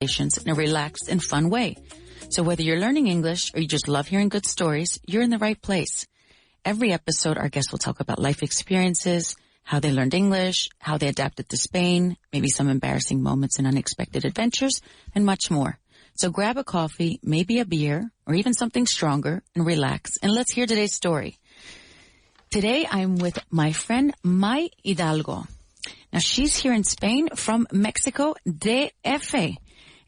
in a relaxed and fun way. So whether you're learning English or you just love hearing good stories, you're in the right place. Every episode, our guests will talk about life experiences, how they learned English, how they adapted to Spain, maybe some embarrassing moments and unexpected adventures, and much more. So grab a coffee, maybe a beer, or even something stronger, and relax. And let's hear today's story. Today, I'm with my friend May Hidalgo. Now, she's here in Spain from Mexico, DF.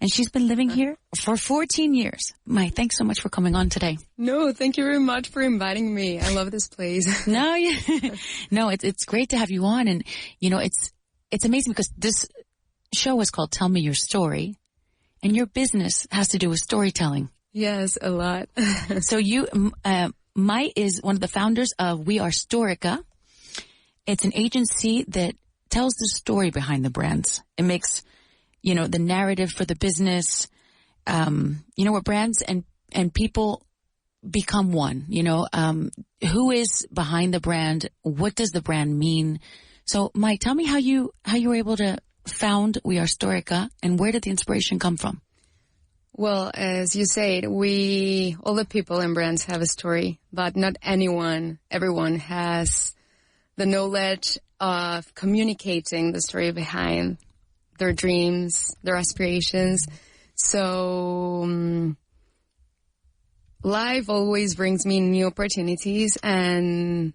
And she's been living here for 14 years. May, thanks so much for coming on today. No, thank you very much for inviting me. I love this place. No, it's great to have you on. And, you know, it's amazing because this show is called Tell Me Your Story. And your business has to do with storytelling. Yes, a lot. So May is one of the founders of We Are Storika. It's an agency that tells the story behind the brands. It makes, you know, the narrative for the business, where brands and people become one, who is behind the brand? What does the brand mean? So May, tell me how you were able to found We Are Storika, and where did the inspiration come from? Well, as you said, all the people and brands have a story, but not everyone has the knowledge of communicating the story behind their dreams, their aspirations. So life always brings me new opportunities, and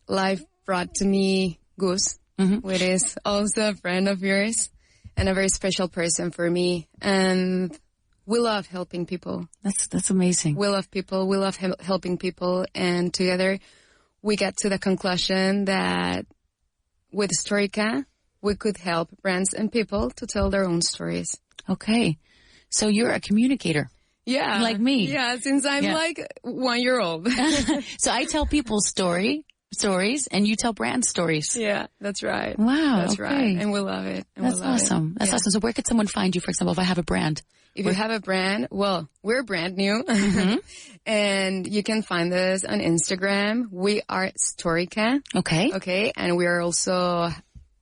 life brought to me Gus, which is also a friend of yours and a very special person for me. And we love helping people. That's amazing. We love people. We love helping people. And together we get to the conclusion that with Storika, we could help brands and people to tell their own stories. Okay. So you're a communicator. Yeah. Like me. Yeah, since I'm like 1 year old. So I tell people stories, and you tell brand stories. Yeah, that's right. Wow. That's right. And we love it. That's awesome. That's awesome. So where could someone find you, for example, if I have a brand? If you have a brand, well, we're brand new. And you can find us on Instagram. We are Storika. Okay. Okay. And we are also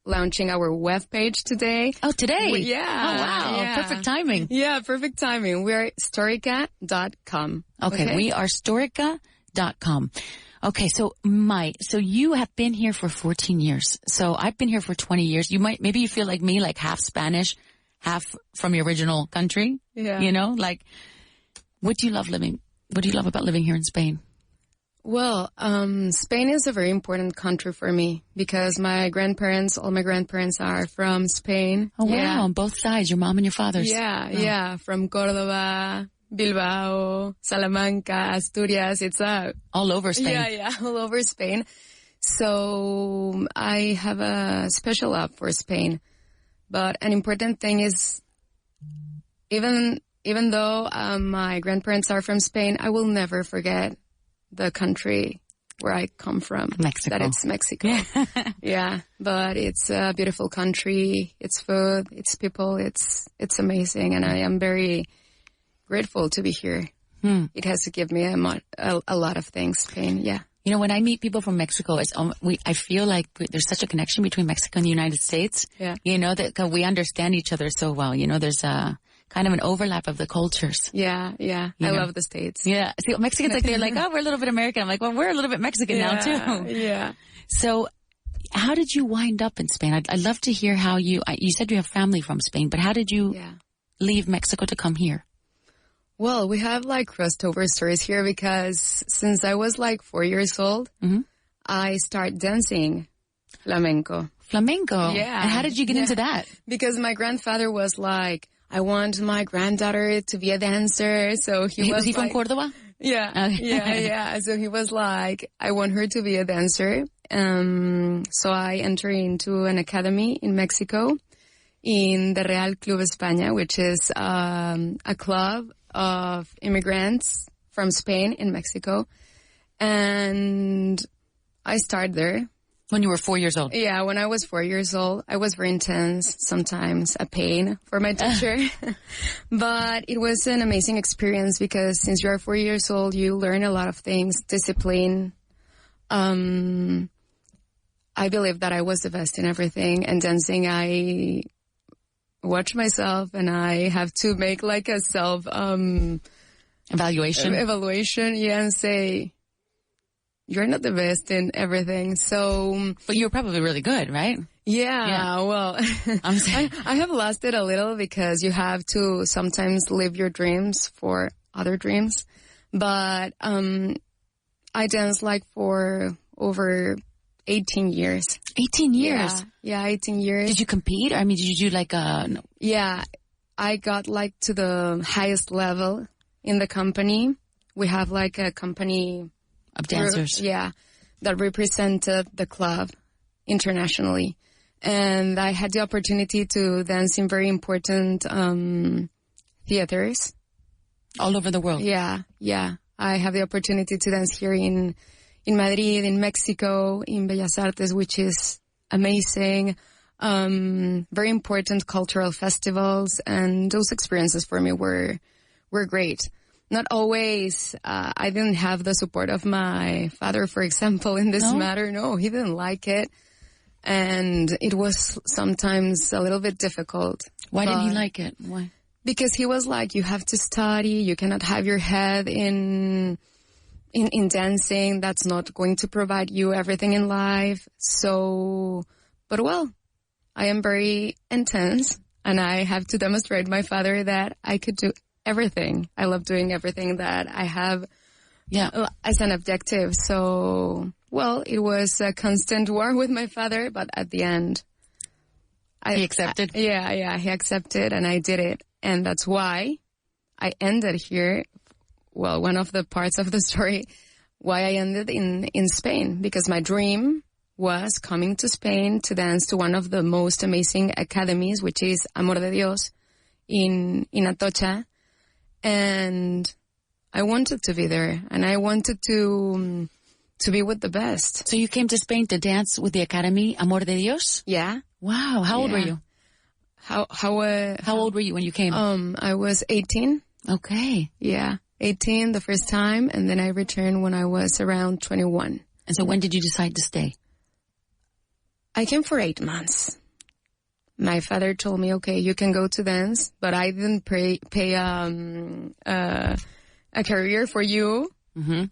launching our webpage today. Oh, today? Yeah. Oh, wow. Yeah. Perfect timing. Yeah, perfect timing. We are storika.com. Okay. We are storika.com. Okay. So May, you have been here for 14 years. So I've been here for 20 years. Maybe you feel like me, like half Spanish, half from your original country. Yeah. What do you love about living here in Spain? Well, Spain is a very important country for me because all my grandparents are from Spain. Oh, wow. On both sides, your mom and your father's. Yeah, yeah. From Córdoba, Bilbao, Salamanca, Asturias. It's all over Spain. Yeah, all over Spain. So I have a special love for Spain. But an important thing is, even though my grandparents are from Spain, I will never forget the country where I come from. Mexico. That it's Mexico. Yeah. But it's a beautiful country. It's food. It's people. It's amazing. And I am very grateful to be here. It has to give me a lot of things, Spain. Yeah. When I meet people from Mexico, I feel like there's such a connection between Mexico and the United States. Yeah. That we understand each other so well. There's a kind of an overlap of the cultures. Yeah. I love the States. Yeah. See, Mexicans, they're like, oh, we're a little bit American. I'm like, well, we're a little bit Mexican now too. Yeah. So how did you wind up in Spain? I'd love to hear how you said you have family from Spain, but how did you leave Mexico to come here? Well, we have crossed over stories here because since I was 4 years old, I started dancing flamenco. Flamenco? Yeah. And how did you get into that? Because my grandfather was like, I want my granddaughter to be a dancer. So Was he from Córdoba? Yeah. Yeah. So he was like, I want her to be a dancer. So I entered into an academy in Mexico in the Real Club España, which is a club of immigrants from Spain in Mexico. And I started there. When you were 4 years old? Yeah, when I was 4 years old. I was very intense, sometimes a pain for my teacher. But it was an amazing experience because since you are 4 years old, you learn a lot of things, discipline. I believe that I was the best in everything. And dancing, watch myself and I have to make like a self, Evaluation. Yeah, and say, you're not the best in everything. So, but you're probably really good, right? Yeah. Well, I'm saying. I have lost it a little because you have to sometimes live your dreams for other dreams. But, I danced like for over 18 years. 18 years? Yeah, 18 years. Did you compete? I mean, did you do like a... Yeah, I got like to the highest level in the company. We have like a company... Of dancers. That represented the club internationally. And I had the opportunity to dance in very important theaters. All over the world? Yeah. I have the opportunity to dance here in Madrid, in Mexico, in Bellas Artes, which is amazing. Very important cultural festivals, and those experiences for me were great. Not always, I didn't have the support of my father, for example, in this matter. No, he didn't like it. And it was sometimes a little bit difficult. Why didn't he like it? Why? Because he was like, you have to study, you cannot have your head in dancing. That's not going to provide you everything in life. So, but well, I am very intense and I have to demonstrate my father that I could do everything. I love doing everything that I have as an objective. So, well, it was a constant war with my father, but at the end, he accepted? He accepted and I did it. And that's why I ended here. Well, one of the parts of the story, why I ended in Spain, because my dream was coming to Spain to dance to one of the most amazing academies, which is Amor de Dios in Atocha. And I wanted to be there, and I wanted to be with the best. So you came to Spain to dance with the Academy Amor de Dios? Yeah. Wow. How old were you? How old were you when you came? I was 18. Okay. Yeah. 18 the first time, and then I returned when I was around 21. And so when did you decide to stay? I came for 8 months. My father told me, okay, you can go to dance, but I didn't pay a career for you. Mm-hmm.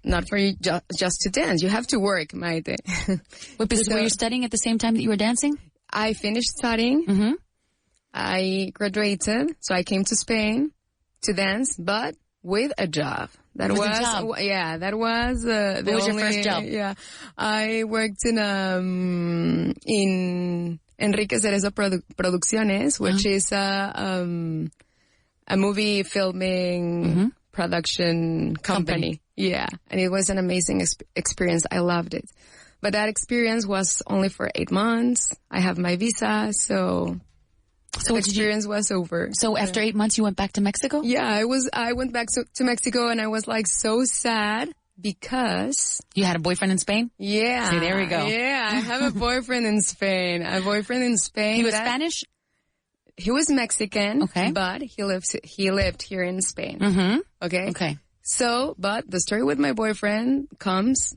Not for you just to dance. You have to work, Maite. Wait, because were you studying at the same time that you were dancing? I finished studying. Mm-hmm. I graduated, so I came to Spain to dance, but with a job. That was What was your first job? Yeah, I worked in Enrique Cerezo Producciones, which is a movie filming production company. Yeah, and it was an amazing experience. I loved it, but that experience was only for 8 months. I have my visa, so the experience was over. So after 8 months, you went back to Mexico? Yeah, I went back to Mexico, and I was like so sad because you had a boyfriend in Spain? Yeah. See, there we go. Yeah, I have a boyfriend in Spain. He was Spanish? He was Mexican. Okay. But he lived here in Spain. Mm-hmm. Okay. So, but the story with my boyfriend comes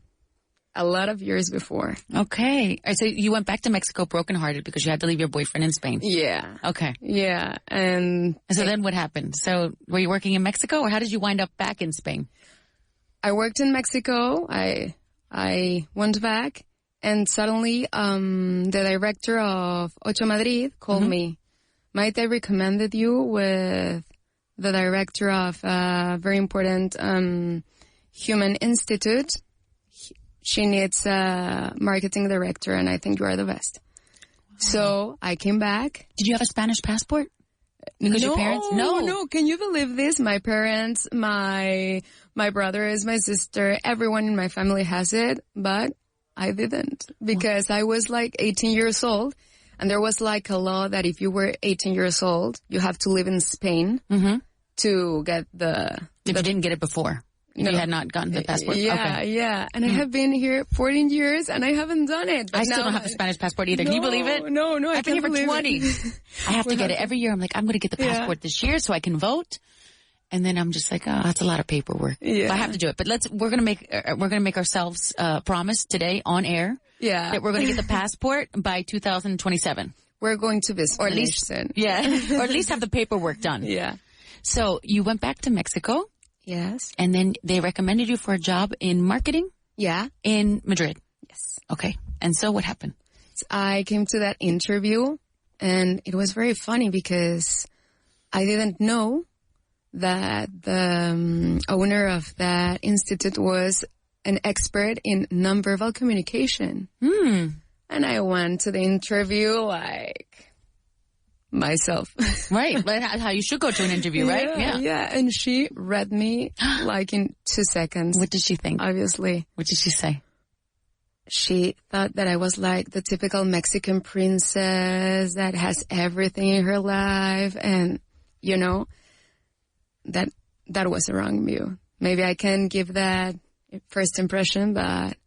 a lot of years before. Okay. So you went back to Mexico brokenhearted because you had to leave your boyfriend in Spain. Yeah. Okay. Yeah. And so then what happened? So were you working in Mexico, or how did you wind up back in Spain? I worked in Mexico. I went back, and suddenly the director of Ocho Madrid called me. Might I recommended you with the director of a very important human institute. She needs a marketing director, and I think you are the best. Wow. So I came back. Did you have a Spanish passport? Because your parents? No. Can you believe this? My parents, my brothers, my sister, everyone in my family has it, but I didn't because I was like 18 years old. And there was like a law that if you were 18 years old, you have to live in Spain to get the... If you didn't get it before. If you had not gotten the passport. Yeah, okay. Yeah. And I have been here 14 years and I haven't done it. I still don't have a Spanish passport either. Can you believe it? No, I've been here for 20. I have to get it every year. I'm like, I'm going to get the passport this year so I can vote. And then I'm just like, oh, that's a lot of paperwork. Yeah. But I have to do it. But we're going to make ourselves promise today on air. Yeah. That we're going to get the passport by 2027. we're going to visit. Or at least, soon. Yeah. Or at least have the paperwork done. Yeah. So you went back to Mexico. Yes. And then they recommended you for a job in marketing? Yeah. In Madrid? Yes. Okay. And so what happened? I came to that interview, and it was very funny because I didn't know that the owner of that institute was an expert in nonverbal communication. And I went to the interview like myself. Right. That's how you should go to an interview, right? Yeah. And she read me like in 2 seconds. What did she think? Obviously. What did she say? She thought that I was like the typical Mexican princess that has everything in her life. And, you know, that was a wrong view. Maybe I can give that first impression, but...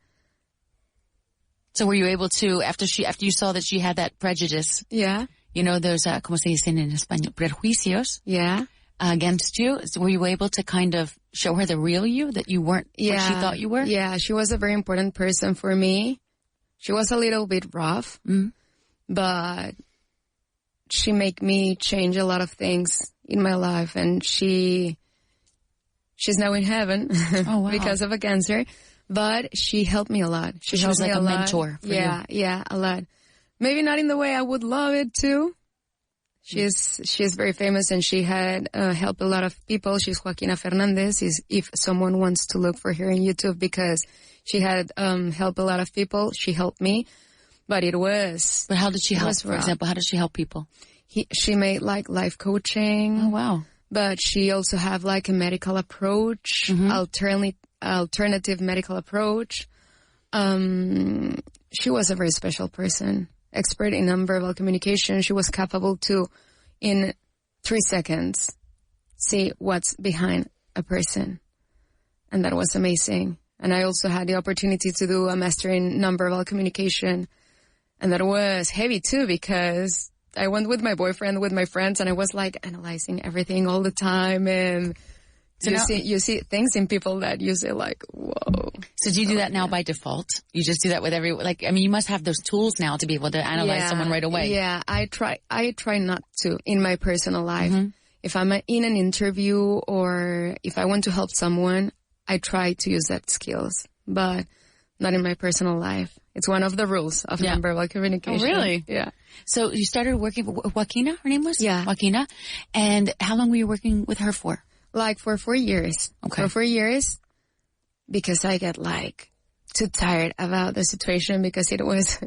So were you able to, after you saw that she had that prejudice? Yeah. You know, there's, como se dicen en español, prejuicios. Yeah. Against you. So were you able to kind of show her the real you, that you weren't what she thought you were? Yeah, she was a very important person for me. She was a little bit rough, but she made me change a lot of things in my life, and she's now in heaven because of a cancer. But she helped me a lot. She was like a mentor for you. Yeah, a lot. Maybe not in the way I would love it to. She's very famous, and she had helped a lot of people. She's Joaquina Fernandez, if someone wants to look for her on YouTube, because she had helped a lot of people. She helped me, but it was... But how did she help, for example? How did she help people? She made like life coaching. Oh, wow. But she also have like a medical approach, alternative medical approach. She was a very special person. Expert in nonverbal communication. She was capable to, in 3 seconds, see what's behind a person. And that was amazing. And I also had the opportunity to do a master in nonverbal communication. And that was heavy too, because I went with my boyfriend, with my friends, and I was like analyzing everything all the time. And so you see things in people that you say like, whoa. So do you do that now by default? You just do that with you must have those tools now to be able to analyze someone right away. Yeah, I try not to in my personal life. If I'm in an interview or if I want to help someone, I try to use that skills, but not in my personal life. It's one of the rules of nonverbal communication. Oh, really? Yeah. So you started working with Joaquina, her name was? Yeah. Joaquina. And how long were you working with her for? Like for 4 years. Okay. For 4 years, because I got like too tired about the situation because it was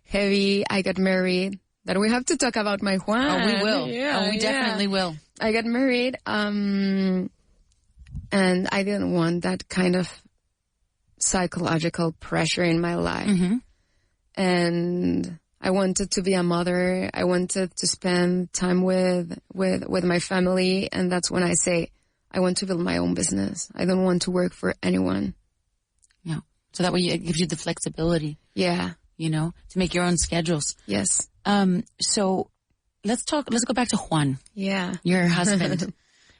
heavy. I got married. That we have to talk about my Juan. Oh, we will. Yeah, we definitely will. I got married, and I didn't want that kind of psychological pressure in my life. And I wanted to be a mother. I wanted to spend time with my family. And that's when I say, I want to build my own business. I don't want to work for anyone. Yeah. So that way it gives you the flexibility. Yeah. You know, to make your own schedules. Yes. So let's go back to Juan. Yeah. Your husband.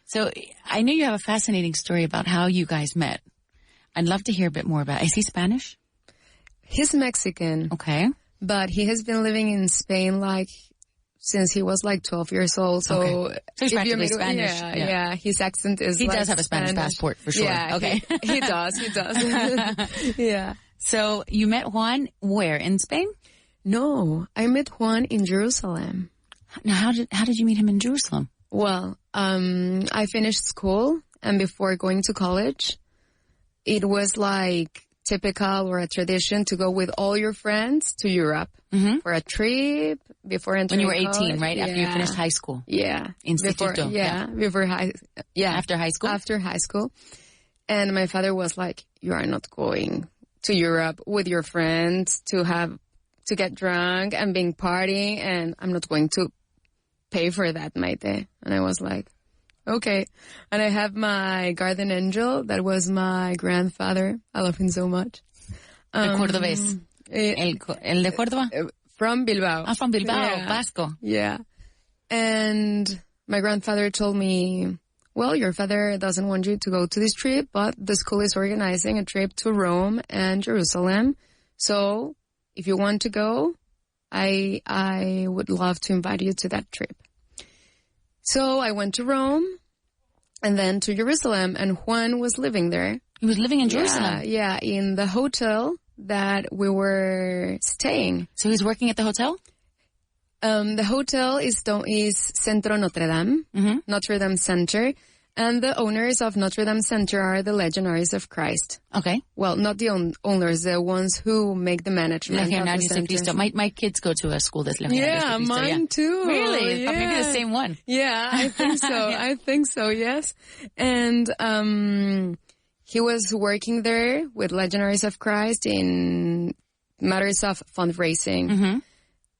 So I know you have a fascinating story about how you guys met. I'd love to hear a bit more about it. Is he Spanish? He's Mexican. Okay. But he has been living in Spain since he was 12 years old. So, he's practically Spanish. Yeah. His accent is He does have a Spanish passport for sure. Yeah. Okay. He does. Yeah. So you met Juan where? In Spain? No, I met Juan in Jerusalem. Now, how did you meet him in Jerusalem? Well, I finished school, and before going to college, it was like typical or a tradition to go with all your friends to Europe for a trip before entering college. When you were 18, college. right? Yeah. After you finished high school. Yeah. Instituto. After high school? After high school. And my father was like, you are not going to Europe with your friends to get drunk and being partying, and I'm not going to pay for that, Maite. And I was like, okay. And I have my guardian angel. That was my grandfather. I love him so much. El Cordobés. El de Córdoba? From Bilbao. From Bilbao, Vasco. Yeah. And my grandfather told me, well, your father doesn't want you to go to this trip, but the school is organizing a trip to Rome and Jerusalem. So if you want to go, I would love to invite you to that trip. So I went to Rome and then to Jerusalem, and Juan was living there. He was living in Jerusalem? Yeah, in the hotel that we were staying. So he's working at the hotel? The hotel is Centro Notre Dame, Notre Dame Center, and the owners of Notre Dame Center are the Legionaries of Christ. Okay. Well, not the owners, the ones who make the management of the center. My kids go to a school that's Legionarios Yeah, de Cristo, mine too. Really? Yeah. Maybe the same one. Yeah, I think so. Yeah. I think so, yes. And he was working there with Legionaries of Christ in matters of fundraising.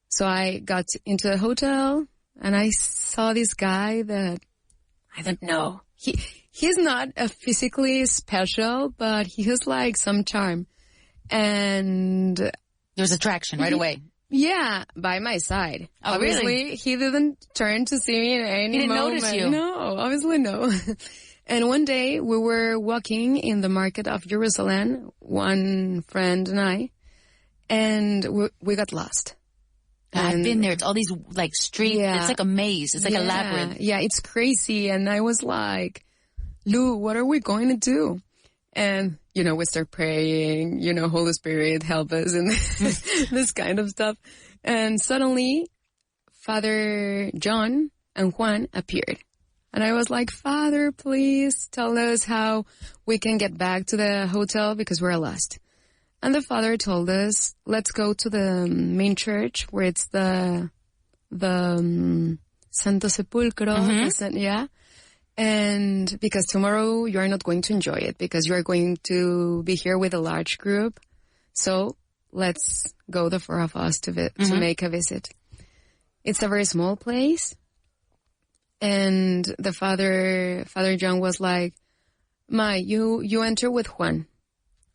So I got into the hotel and I saw this guy that, I don't know. He's not physically special, but he has like some charm. And there was attraction right away. Yeah, by my side. Oh, obviously, really? he didn't turn to see me in any moment. He didn't notice you? No, obviously no. And one day we were walking in the market of Jerusalem, one friend and I, and we got lost. I've been there. It's all these like streets. Yeah. It's like a maze. It's like a labyrinth. Yeah, it's crazy. And I was like, Lou, what are we going to do? And, we start praying, Holy Spirit, help us, and this kind of stuff. And suddenly, Father John and Juan appeared. And I was like, Father, please tell us how we can get back to the hotel because we're lost. And the father told us, let's go to the main church where it's the Santo Sepulcro. Yeah. And because tomorrow you are not going to enjoy it because you are going to be here with a large group. So let's go, the four of us, to make a visit. It's a very small place. And the Father John was like, May, you enter with Juan.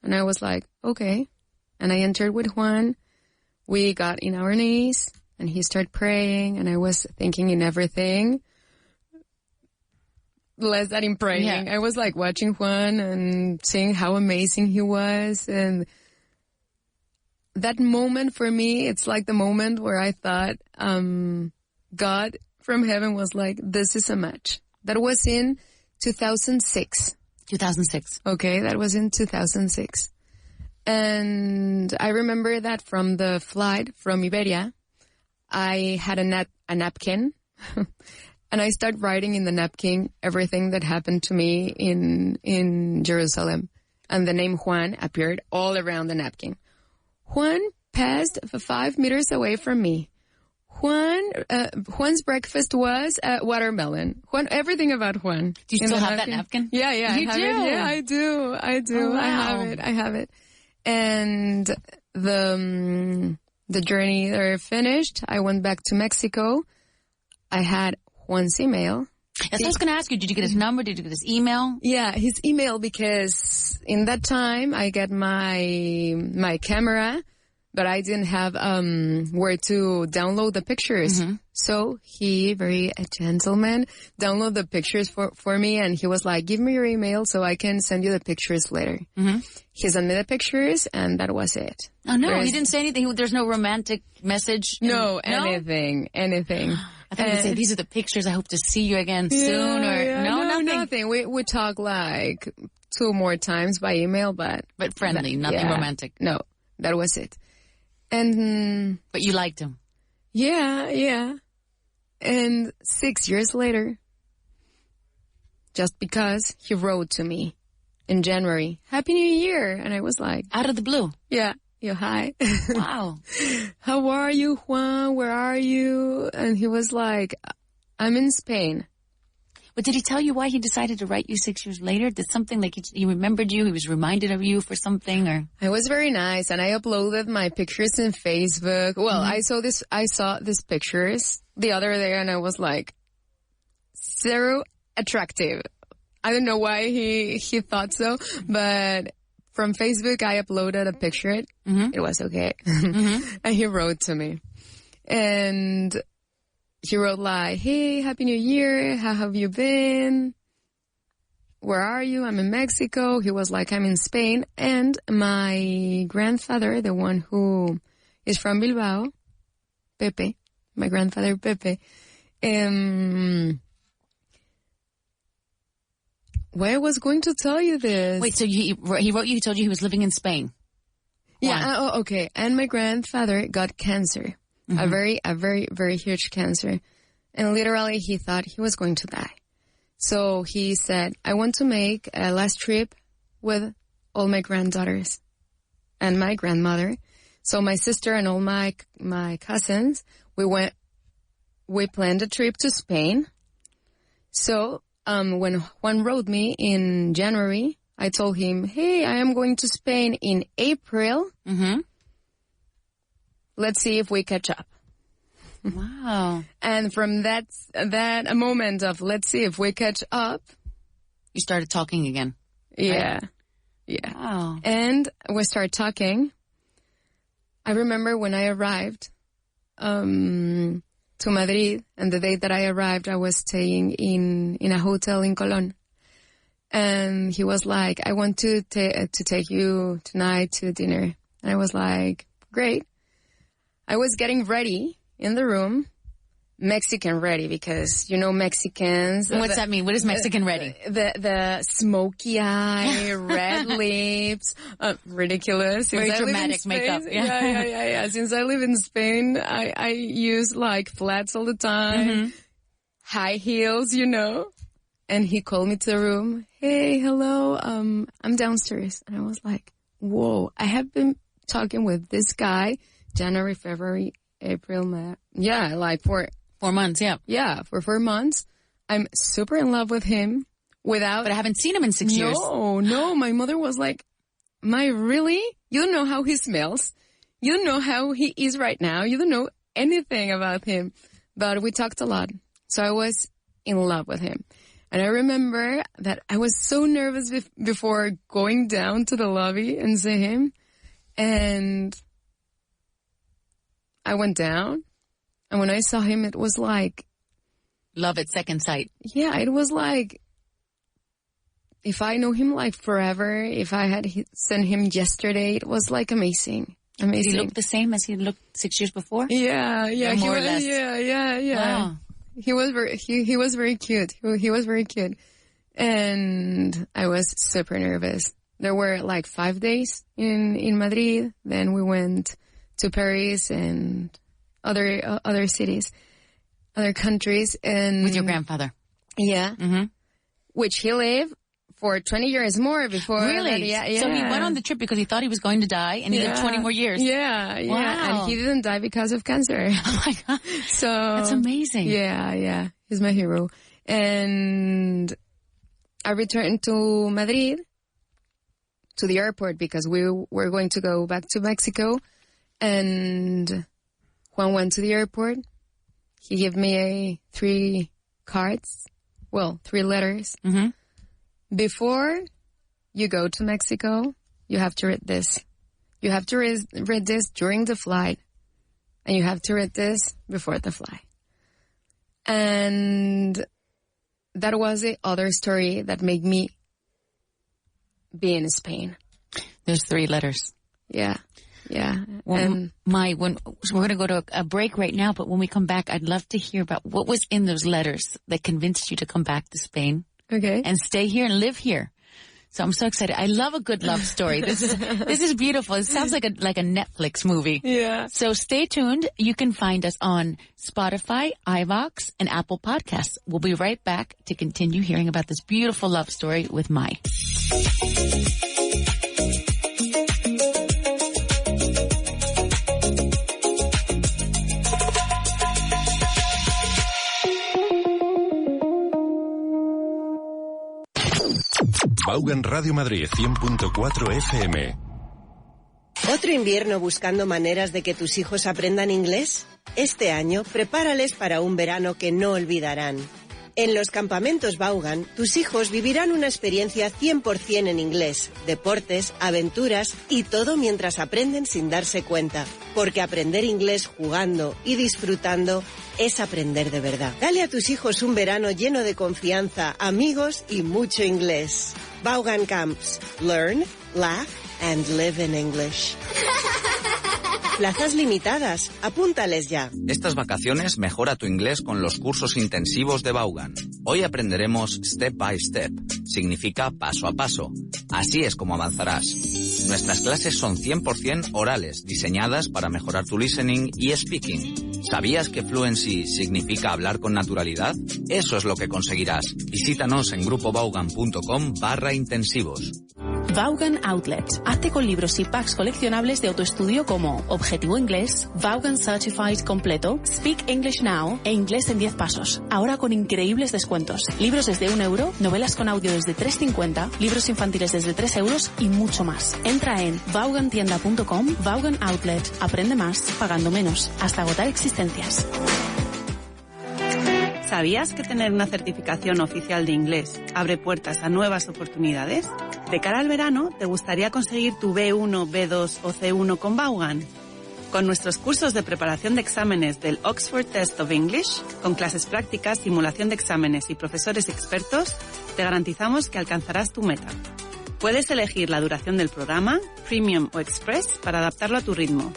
And I was like, okay. And I entered with Juan. We got in our knees and he started praying and I was thinking in everything less than in praying. Yeah. I was like watching Juan and seeing how amazing he was. And that moment for me, it's like the moment where I thought, God from heaven was like, this is a match. That was in 2006. 2006. Okay, that was in 2006. And I remember that from the flight from Iberia, I had a napkin and I started writing in the napkin everything that happened to me in Jerusalem. And the name Juan appeared all around the napkin. Juan passed 5 meters away from me. Juan's breakfast was watermelon. Juan, everything about Juan. Do you still have that napkin? Yeah, You I have do? it. Yeah, I do. Oh, wow. I have it. And the journey there finished. I went back to Mexico. I had Juan's email. That's what I was going to ask you. Did you get his number? Did you get his email? Yeah, his email, because in that time I got my camera, but I didn't have where to download the pictures. So he, very a gentleman, downloaded the pictures for me, and he was like, give me your email so I can send you the pictures later. He sent me the pictures, and that was it. Oh, no, he didn't say anything. There's no romantic message? No, anything. I thought you'd say, these are the pictures. I hope to see you again soon. No, nothing. We talked like 2 more times by email, but friendly, nothing romantic. No, that was it. And but you liked him. Yeah. And 6 years later, just because he wrote to me in January, Happy New Year, and I was like, out of the blue. Yeah, hi. Wow. How are you, Juan? Where are you? And he was like, I'm in Spain. But did he tell you why he decided to write you 6 years later? Did something like he remembered you? He was reminded of you for something, or? It was very nice, and I uploaded my pictures in Facebook. Well, I saw these pictures the other day, and I was like, zero attractive. I don't know why he thought so, but from Facebook I uploaded a picture. It was okay, and he wrote to me, and he wrote like, hey, Happy New Year. How have you been? Where are you? I'm in Mexico. He was like, I'm in Spain. And my grandfather, the one who is from Bilbao, Pepe, my grandfather Pepe. Why I was going to tell you this? Wait, so he wrote you, he told you he was living in Spain. Yeah, okay. And my grandfather got cancer, a very, very huge cancer. And literally he thought he was going to die. So he said, I want to make a last trip with all my granddaughters and my grandmother. So my sister and all my cousins, we planned a trip to Spain. So when Juan wrote me in January, I told him, hey, I am going to Spain in April. Mm-hmm. Let's see if we catch up. Wow. And from that a moment of let's see if we catch up, you started talking again. Yeah. Right? Yeah. Wow. And we started talking. I remember when I arrived to Madrid, and the day that I arrived, I was staying in a hotel in Colón. And he was like, I want to take you tonight to dinner. And I was like, great. I was getting ready in the room, Mexican ready, because, you know, Mexicans. What's that mean? What is Mexican ready? The smoky eye, red lips, ridiculous. Very dramatic makeup. Yeah. Since I live in Spain, I use like flats all the time, high heels, you know. And he called me to the room. Hey, hello, I'm downstairs. And I was like, whoa, I have been talking with this guy January, February, April, May. Yeah, like for 4 months, yeah. Yeah, for 4 months. I'm super in love with him But I haven't seen him in 6 years. No. My mother was like, May, really? You don't know how he smells. You don't know how he is right now. You don't know anything about him. But we talked a lot. So I was in love with him. And I remember that I was so nervous before going down to the lobby and see him. And I went down. And when I saw him, it was like... love at second sight. Yeah, it was like... if I know him like forever, if I had seen him yesterday, it was like amazing. Amazing. Did he look the same as he looked 6 years before? Yeah. More or less. Yeah. Wow. He was very cute. He was very cute. And I was super nervous. There were like 5 days in Madrid. Then we went to Paris and other cities, other countries. And with your grandfather. Yeah. Mm-hmm. Which he lived for 20 years more before. Really? Yeah. So he went on the trip because he thought he was going to die, and he lived 20 more years. Yeah. Wow. And he didn't die because of cancer. Oh my God. So that's amazing. Yeah. He's my hero. And I returned to Madrid, to the airport, because we were going to go back to Mexico. And Juan went to the airport. He gave me 3 cards. Well, 3 letters. Mm-hmm. Before you go to Mexico, you have to read this. You have to read this during the flight. And you have to read this before the flight. And that was the other story that made me be in Spain. There's 3 letters. Yeah. Well, And we're going to go to a break right now, but when we come back, I'd love to hear about what was in those letters that convinced you to come back to Spain. okay. And stay here and live here. So I'm so excited. I love a good love story. This is beautiful. It sounds like a Netflix movie. Yeah. So stay tuned. You can find us on Spotify, iVoox, and Apple Podcasts. We'll be right back to continue hearing about this beautiful love story with May. Vaughan Radio Madrid 100.4 FM. ¿Otro invierno buscando maneras de que tus hijos aprendan inglés? Este año, prepárales para un verano que no olvidarán. En los campamentos Vaughan, tus hijos vivirán una experiencia 100% en inglés, deportes, aventuras y todo mientras aprenden sin darse cuenta. Porque aprender inglés jugando y disfrutando es aprender de verdad. Dale a tus hijos un verano lleno de confianza, amigos y mucho inglés. Vaughan Camps. Learn, laugh and live in English. Plazas limitadas. Apúntales ya. Estas vacaciones mejora tu inglés con los cursos intensivos de Vaughan. Hoy aprenderemos Step by Step. Significa paso a paso. Así es como avanzarás. Nuestras clases son 100% orales, diseñadas para mejorar tu listening y speaking. ¿Sabías que fluency significa hablar con naturalidad? Eso es lo que conseguirás. Visítanos en grupovaughan.com/intensivos. Vaughan Outlet. Hazte con libros y packs coleccionables de autoestudio como Objetivo Inglés, Vaughan Certified Completo, Speak English Now e Inglés en 10 pasos. Ahora con increíbles descuentos. Libros desde €1, novelas con audio desde €3.50, libros infantiles desde €3 y mucho más. Entra en vaughantienda.com, Vaughan Outlet. Aprende más, pagando menos, hasta agotar existencias. ¿Sabías que tener una certificación oficial de inglés abre puertas a nuevas oportunidades? De cara al verano, ¿te gustaría conseguir tu B1, B2 o C1 con Vaughan? Con nuestros cursos de preparación de exámenes del Oxford Test of English, con clases prácticas, simulación de exámenes y profesores expertos, te garantizamos que alcanzarás tu meta. Puedes elegir la duración del programa, Premium o Express, para adaptarlo a tu ritmo.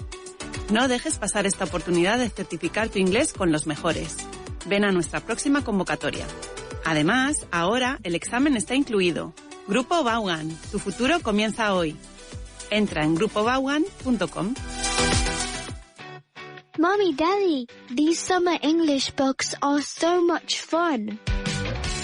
No dejes pasar esta oportunidad de certificar tu inglés con los mejores. Ven a nuestra próxima convocatoria. Además, ahora el examen está incluido. Grupo Vaughan, tu futuro comienza hoy. Entra en grupovaughan.com. Mommy, Daddy, these summer English books are so much fun.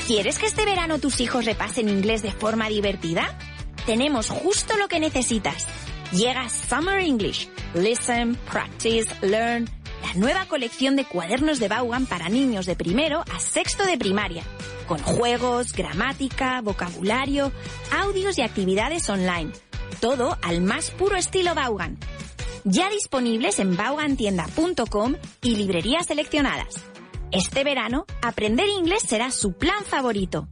¿Quieres que este verano tus hijos repasen inglés de forma divertida? Tenemos justo lo que necesitas. Llega Summer English. Listen, practice, learn. La nueva colección de cuadernos de Vaughan para niños de primero a sexto de primaria. Con juegos, gramática, vocabulario, audios y actividades online. Todo al más puro estilo Vaughan. Ya disponibles en vaughantienda.com y librerías seleccionadas. Este verano, aprender inglés será su plan favorito.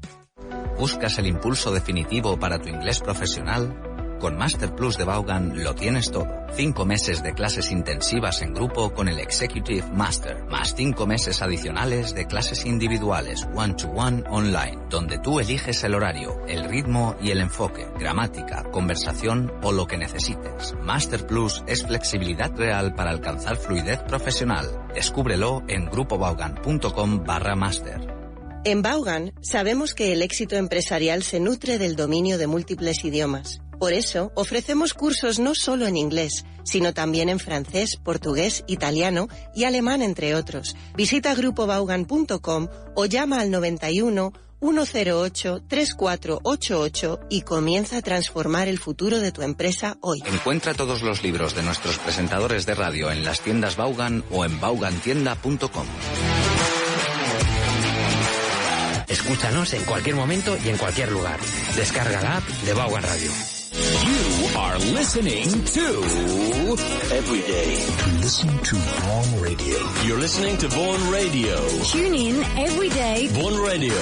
¿Buscas el impulso definitivo para tu inglés profesional? Con Master Plus de Vaughan lo tienes todo. 5 meses de clases intensivas en grupo con el Executive Master, más 5 meses adicionales de clases individuales one-to-one online, donde tú eliges el horario, el ritmo y el enfoque, gramática, conversación o lo que necesites. Master Plus es flexibilidad real para alcanzar fluidez profesional. Descúbrelo en grupovaughan.com/master. En Vaughan sabemos que el éxito empresarial se nutre del dominio de múltiples idiomas. Por eso, ofrecemos cursos no solo en inglés, sino también en francés, portugués, italiano y alemán, entre otros. Visita grupovaughan.com o llama al 91 108 3488 y comienza a transformar el futuro de tu empresa hoy. Encuentra todos los libros de nuestros presentadores de radio en las tiendas Vaughan o en vaughantienda.com. Escúchanos en cualquier momento y en cualquier lugar. Descarga la app de Vaughan Radio. You are listening to Everyday. Listen to Vaughan Radio. You're listening to Vaughan Radio. Tune in every day. Vaughan Radio.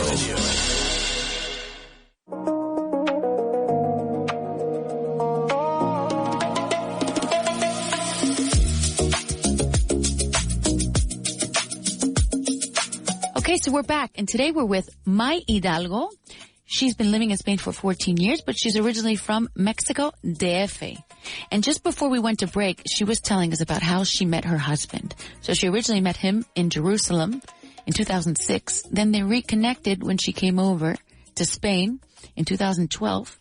Okay, so we're back, and today we're with May Hidalgo. She's been living in Spain for 14 years, but she's originally from Mexico, DF. And just before we went to break, she was telling us about how she met her husband. So she originally met him in Jerusalem in 2006. Then they reconnected when she came over to Spain in 2012.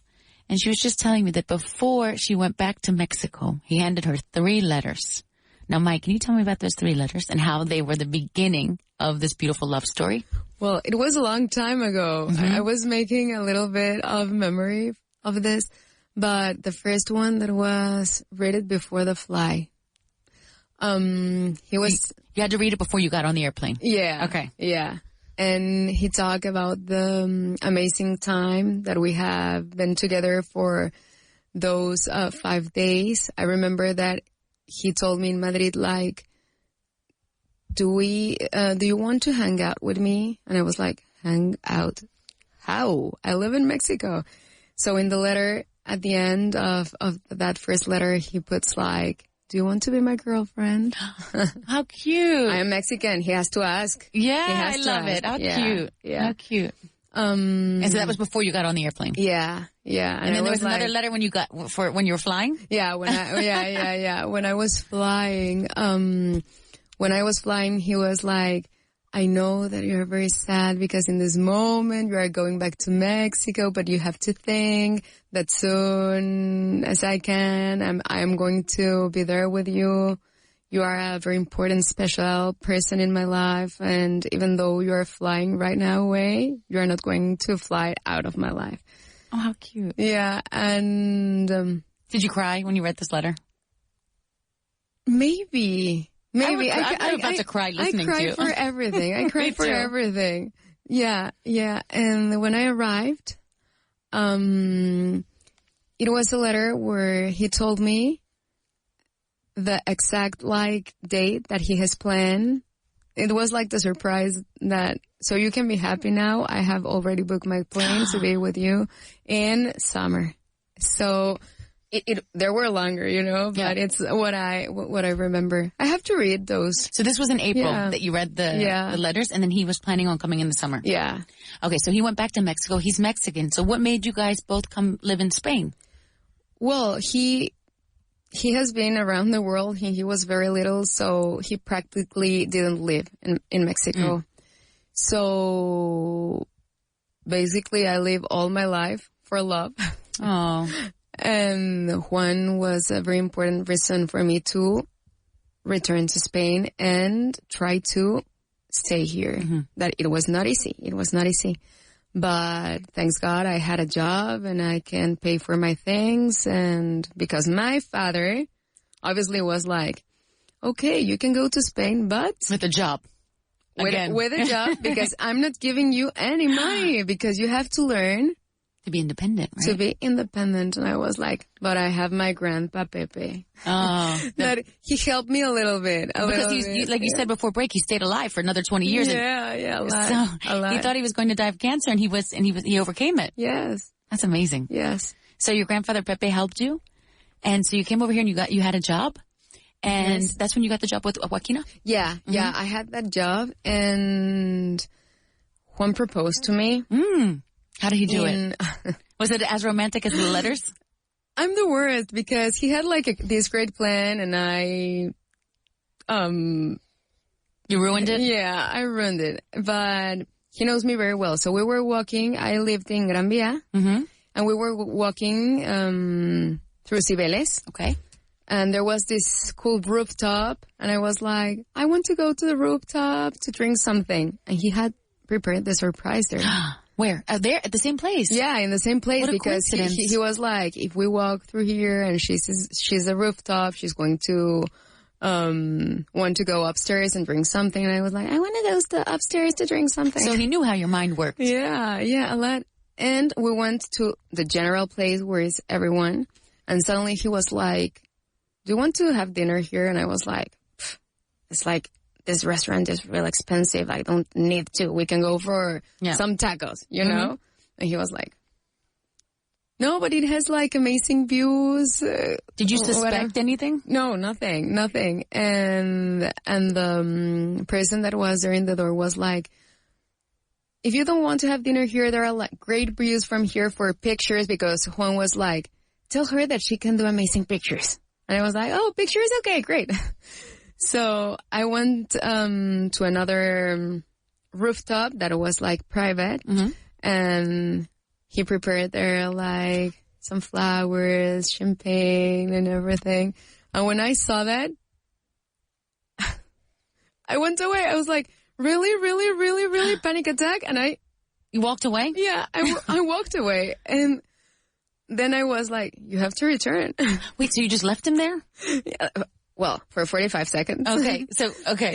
And she was just telling me that before she went back to Mexico, he handed her 3 letters. Now, Mike, can you tell me about those 3 letters and how they were the beginning of this beautiful love story? Well, it was a long time ago. Mm-hmm. I was making a little bit of memory of this, but the first one that was read it before the fly. He was... You had to read it before you got on the airplane. Yeah. Okay. Yeah. And he talked about the amazing time that we have been together for those 5 days. I remember that he told me in Madrid, like, do you want to hang out with me? And I was like, hang out? How? I live in Mexico. So in the letter, at the end of that first letter, he puts like, do you want to be my girlfriend? How cute. I am Mexican. He has to ask. Yeah, I love it. How cute. Yeah. How cute. And so that was before you got on the airplane. Yeah. And then there was another letter when you were flying? Yeah, when I was flying, he was like, I know that you're very sad because in this moment you are going back to Mexico, but you have to think that soon as I can, I'm going to be there with you. You are a very important, special person in my life. And even though you are flying right now away, you are not going to fly out of my life. Oh, how cute. Yeah. And did you cry when you read this letter? Maybe. I'm about to cry listening to you. I cry for everything. I cry for everything. Yeah. And when I arrived, it was a letter where he told me the exact date that he has planned. It was like the surprise that, so you can be happy now. I have already booked my plane to be with you in summer. So there were longer, but it's what I remember. I have to read those. So this was in April that you read the letters, and then he was planning on coming in the summer. Yeah. Okay, so he went back to Mexico. He's Mexican. So what made you guys both come live in Spain? Well, he has been around the world. He was very little, so he practically didn't live in Mexico. So basically, I live all my life for love. Oh. And Juan was a very important reason for me to return to Spain and try to stay here. Mm-hmm. That it was not easy. It was not easy. But thanks God I had a job and I can pay for my things. And because my father obviously was like, okay, you can go to Spain, but with a job. With a job, because I'm not giving you any money because you have to learn to be independent, right? To be independent. And I was like, but I have my grandpa Pepe. Oh. That he helped me a little bit. Because like you said before break, he stayed alive for another 20 years. Yeah, a lot. So he thought he was going to die of cancer, and he overcame it. Yes. That's amazing. Yes. So your grandfather Pepe helped you, and so you came over here and you had a job, and that's when you got the job with Joaquina? Yeah, yeah. I had that job, and Juan proposed to me. How did he do it? Was it as romantic as the letters? I'm the worst because he had this great plan and I, You ruined it? Yeah, I ruined it. But he knows me very well. So we were walking, I lived in Gran Via, and we were walking, through Cibeles. Okay. And there was this cool rooftop and I was like, I want to go to the rooftop to drink something. And he had prepared the surprise there. Where? There? At the same place? Yeah, in the same place. What a because he was like, if we walk through here and she's a rooftop, she's going to want to go upstairs and drink something. And I was like, I want to go upstairs to drink something. So he knew how your mind worked. Yeah, a lot. And we went to the general place where is everyone. And suddenly he was like, do you want to have dinner here? And I was like, it's like, this restaurant is real expensive. I don't need to. We can go for some tacos, you know? And he was like, no, but it has amazing views. Did you suspect anything? No, nothing. And the person that was there in the door was like, if you don't want to have dinner here, there are great views from here for pictures, because Juan was like, tell her that she can do amazing pictures. And I was like, oh, pictures? Okay, great. So I went to another rooftop that was private, and he prepared there some flowers, champagne, and everything. And when I saw that, I went away. I was like, really panic attack, and You walked away? Yeah, I walked away, and then I was like, you have to return. Wait, so you just left him there? Yeah. Well, for 45 seconds. Okay.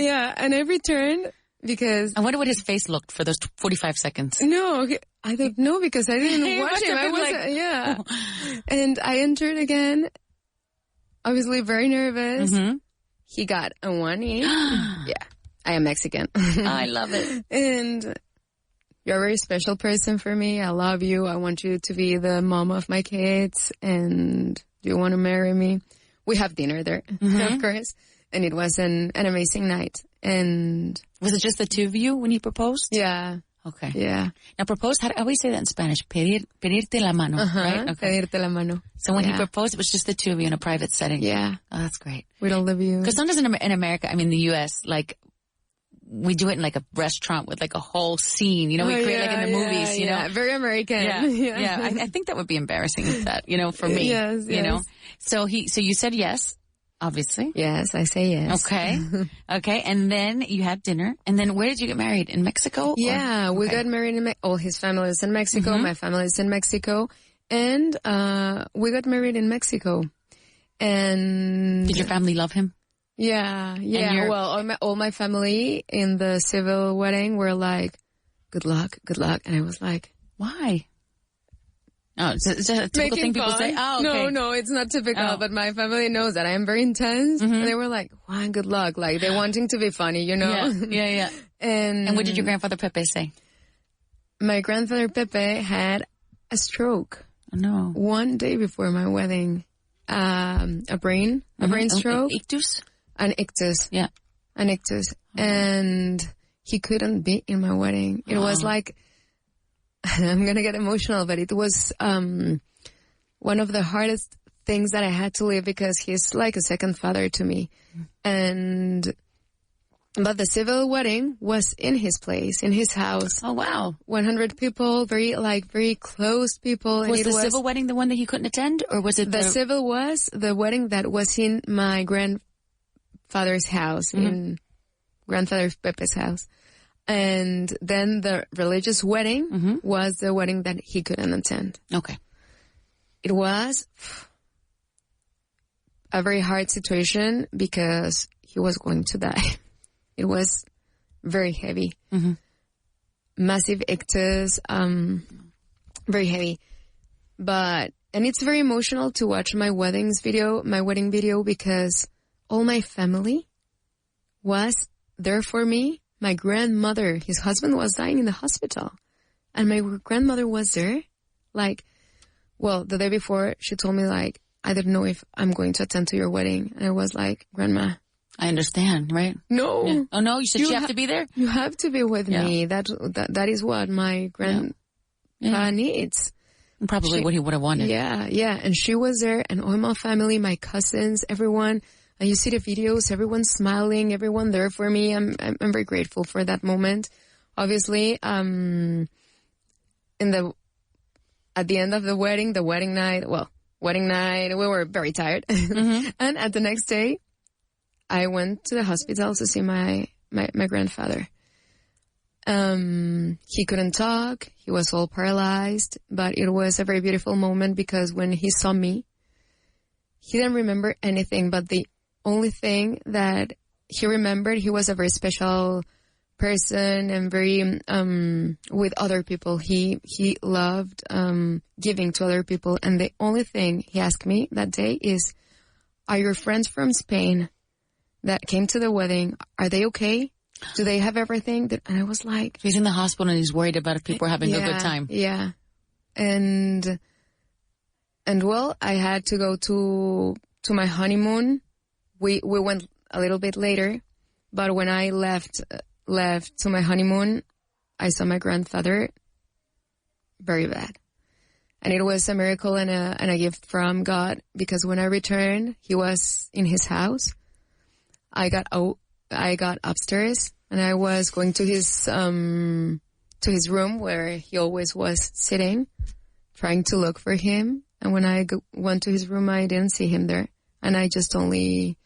Yeah, and I returned because... I wonder what his face looked for those 45 seconds. No, I don't know because I didn't watch him. I wasn't, yeah. And I entered again, obviously very nervous. He got a 1E. Yeah, I am Mexican. I love it. And you're a very special person for me. I love you. I want you to be the mom of my kids. And do you want to marry me? We have dinner there, of course, and it was an amazing night. And was it just the two of you when he proposed? Yeah. Okay. Yeah. Now, propose, how do we say that in Spanish? Pedirte la mano, right? Okay. Pedirte la mano. So when he proposed, it was just the two of you in a private setting? Yeah. Oh, that's great. With all the views. Because sometimes in America, I mean, the U.S., like, we do it in like a restaurant with like a whole scene, you know, we create like in the movies, you know. Very American. Yeah. I think that would be embarrassing if that, you know, for me. Yes. You know. So you said yes, obviously. Yes, I say yes. Okay. Okay. And then you had dinner. And then where did you get married? In Mexico? Yeah, we got married in all his family is in Mexico, my family is in Mexico, and we got married in Mexico. And did your family love him? Yeah. Well, all my family in the civil wedding were like, good luck. And I was like, why? Oh, it's a typical thing people say. Oh, okay. No, it's not typical, but my family knows that I am very intense. And they were like, Juan, good luck. Like, they're wanting to be funny, you know? Yeah. And what did your grandfather Pepe say? My grandfather Pepe had a stroke. Oh, no. One day before my wedding. A brain stroke. Ictus? An ictus. Yeah. An ictus. And he couldn't be in my wedding. It was like, I'm going to get emotional, but it was one of the hardest things that I had to live because he's like a second father to me. But the civil wedding was in his place, in his house. Oh, wow. 100 people, very close people. Was the civil wedding the one that he couldn't attend, or was it the civil was the wedding that was in my grandfather's house, in grandfather Pepe's house. And then the religious wedding was the wedding that he couldn't attend. Okay. It was a very hard situation because he was going to die. It was very heavy. Massive ictus, very heavy. And it's very emotional to watch my wedding video because all my family was there for me. My grandmother, his husband was dying in the hospital. And my grandmother was there. Like, well, the day before, she told me, like, I don't know if I'm going to attend to your wedding. And I was like, Grandma. I understand, right? No. Yeah. Oh, no? You said you have to be there? You have to be with me. That is what my grandpa needs. Probably what he would have wanted. Yeah. And she was there, and all my family, my cousins, everyone. And you see the videos, everyone smiling, everyone there for me. I'm very grateful for that moment. Obviously, at the end of the wedding night, we were very tired. And at the next day, I went to the hospital to see my grandfather. He couldn't talk. He was all paralyzed, but it was a very beautiful moment because when he saw me, he didn't remember anything, but the only thing that he remembered, he was a very special person and very, with other people. He loved, giving to other people. And the only thing he asked me that day is, are your friends from Spain that came to the wedding, are they okay? Do they have everything? And I was like... He's in the hospital and he's worried about if people are having a good time. Yeah. And well, I had to go to my honeymoon. We went a little bit later, but when I left to my honeymoon, I saw my grandfather very bad. And it was a miracle and a gift from God, because when I returned, he was in his house. I got upstairs and I was going to his room where he always was sitting, trying to look for him. And when I went to his room, I didn't see him there. And I just only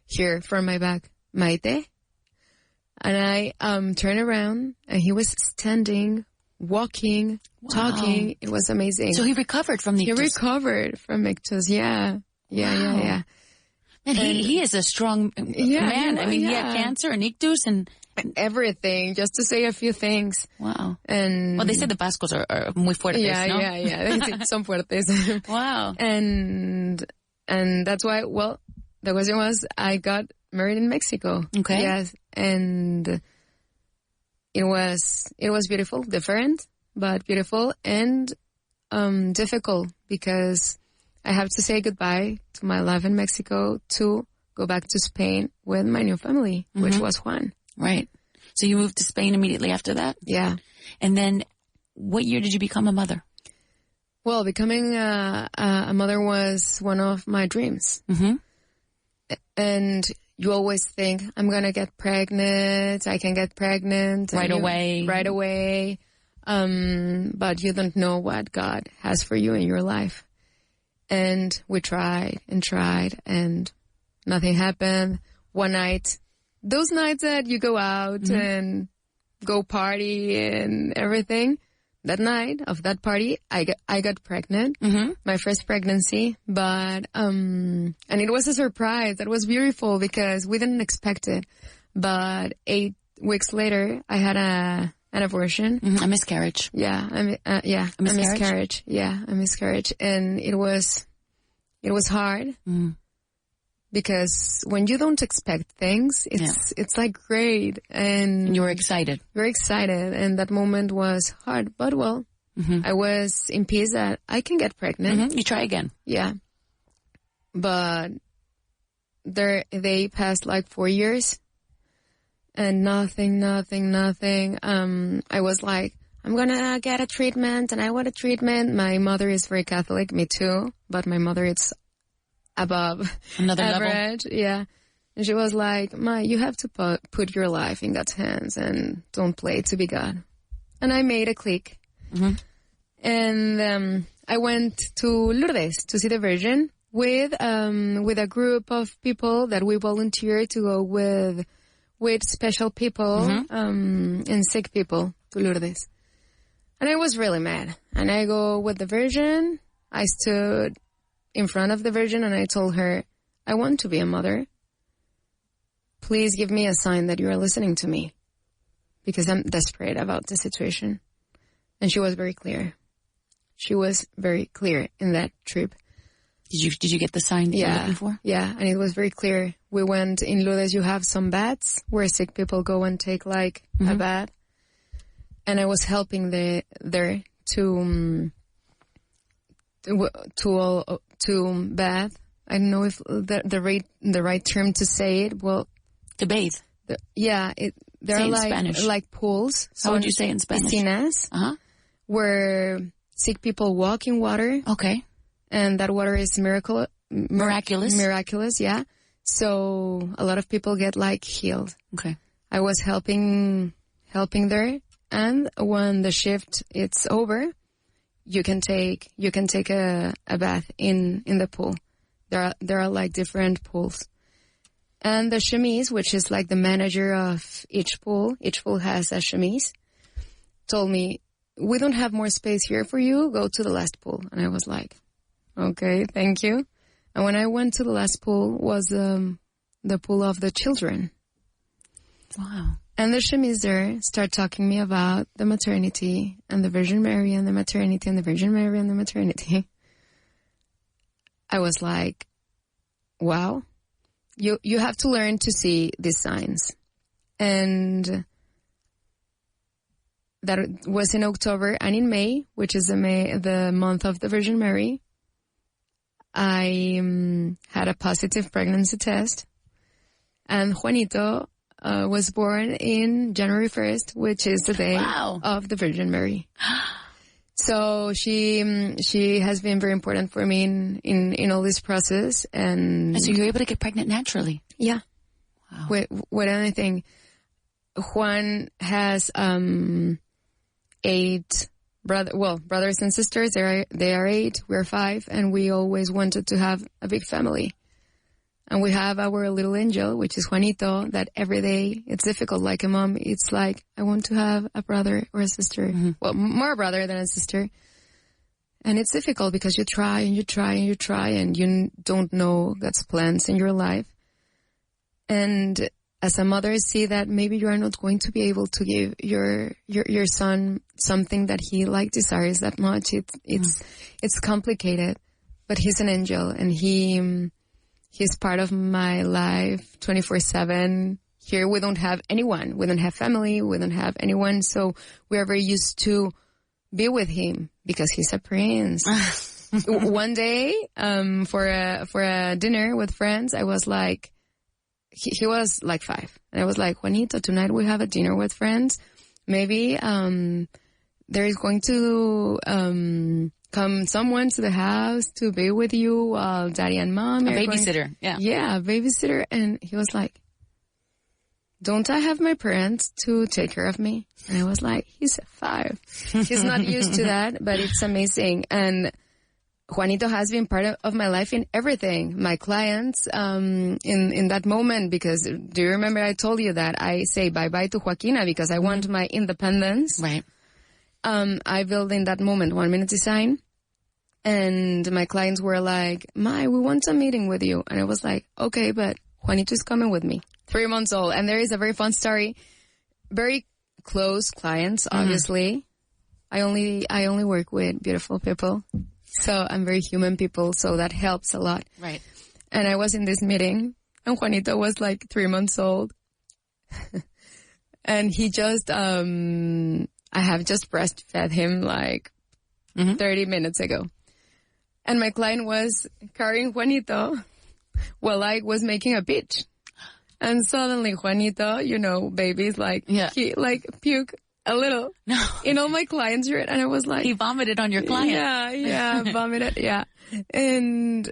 hear from my back, Maite. And I turned around and he was standing, walking, talking. It was amazing. So he recovered from the ictus. He recovered from ictus, yeah. Yeah. And he is a strong man. I mean, he had cancer and ictus and everything, just to say a few things. Wow. And well, they say the Vascos are muy fuertes, ¿no? Yeah. Son fuertes. Wow. And that's why, well, the question was, I got married in Mexico. Okay. Yes. And it was beautiful, different, but beautiful and difficult, because I have to say goodbye to my life in Mexico to go back to Spain with my new family, which was Juan. Right. So you moved to Spain immediately after that? Yeah. And then what year did you become a mother? Well, becoming a mother was one of my dreams. Mm-hmm. And you always think, I'm going to get pregnant. I can get pregnant. Right away. Right away. But you don't know what God has for you in your life. And we tried and nothing happened. One night, those nights that you go out and go party and everything, that night of that party, I got pregnant, my first pregnancy, but, and it was a surprise. That was beautiful because we didn't expect it. But 8 weeks later, I had an abortion. A miscarriage. Yeah. A miscarriage. Yeah, a miscarriage. And it was hard. Because when you don't expect things, it's like great. And you were excited. Very excited. And that moment was hard. But well, I was in peace that I can get pregnant. You try again. Yeah. But they passed like 4 years. And nothing. I was like, I'm going to get a treatment and I want a treatment. My mother is very Catholic, me too. But my mother is above another average. level. Yeah. And she was like, Ma, you have to put your life in God's hands and don't play to be God. And I made a click. And I went to Lourdes to see the Virgin with a group of people that we volunteered to go with special people and sick people to Lourdes. And I was really mad. And I go with the Virgin. I stood in front of the Virgin and I told her, I want to be a mother. Please give me a sign that you are listening to me because I'm desperate about the situation. And she was very clear. She was very clear in that trip. Did you get the sign that you were looking for? Yeah, and it was very clear. We went in Lourdes, you have some baths where sick people go and take like a bath. And I was helping there to bath. I don't know if the right term to say it. Well, to bathe. There are like pools. How would you say it in Spanish? Piscinas, where sick people walk in water. Okay. And that water is miraculous. Miraculous, yeah. So a lot of people get like healed. Okay. I was helping there, and when the shift it's over, you can take a bath in the pool. There are like different pools. And the chemise, which is like the manager of each pool has a chemise, told me, we don't have more space here for you, go to the last pool. And I was like, okay, thank you. And when I went to the last pool was the pool of the children. Wow. And the chemise there started talking me about the maternity and the Virgin Mary and the maternity and the Virgin Mary and the maternity. I was like, wow, you have to learn to see these signs. And that was in October, and in May, which is the month of the Virgin Mary, I had a positive pregnancy test, and Juanito was born in January 1st, which is the day of the Virgin Mary. So she has been very important for me in all this process, and so you're able to get pregnant naturally. Yeah. Wow. With anything. Juan has 8 brothers and sisters. They are 8. We're 5, and we always wanted to have a big family. And we have our little angel, which is Juanito, that every day it's difficult. Like a mom, it's like, I want to have a brother or a sister. Well, more a brother than a sister. And it's difficult because you try and you try and you try and you don't know God's plans in your life. And as a mother, see that maybe you are not going to be able to give your son something that he desires that much. It's complicated, but he's an angel, and he's part of my life 24/7. Here we don't have anyone. We don't have family. We don't have anyone. So we are very used to be with him because he's a prince. One day, for a dinner with friends, I was like, he was like 5. And I was like, Juanito, tonight we have a dinner with friends. Maybe there is going to come someone to the house to be with you while daddy and mom. A babysitter. Yeah, a babysitter. And he was like, don't I have my parents to take care of me? And I was like, he's 5. He's not used to that, but it's amazing. And Juanito has been part of my life in everything. My clients, in that moment, because do you remember I told you that I say bye-bye to Joaquina because I want my independence. Right. I built in that moment 1 Minute Design. And my clients were like, May, we want a meeting with you. And I was like, okay, but Juanito's coming with me. 3 months old. And there is a very fun story. Very close clients, obviously. I only work with beautiful people. So I'm very human people. So that helps a lot. Right. And I was in this meeting and Juanito was like 3 months old. And he just, I have just breastfed him like 30 minutes ago. And my client was carrying Juanito while I was making a pitch. And suddenly Juanito, you know, babies like, he like puke a little in all my clients' shirt. And I was like, he vomited on your client. Yeah, vomited. Yeah. And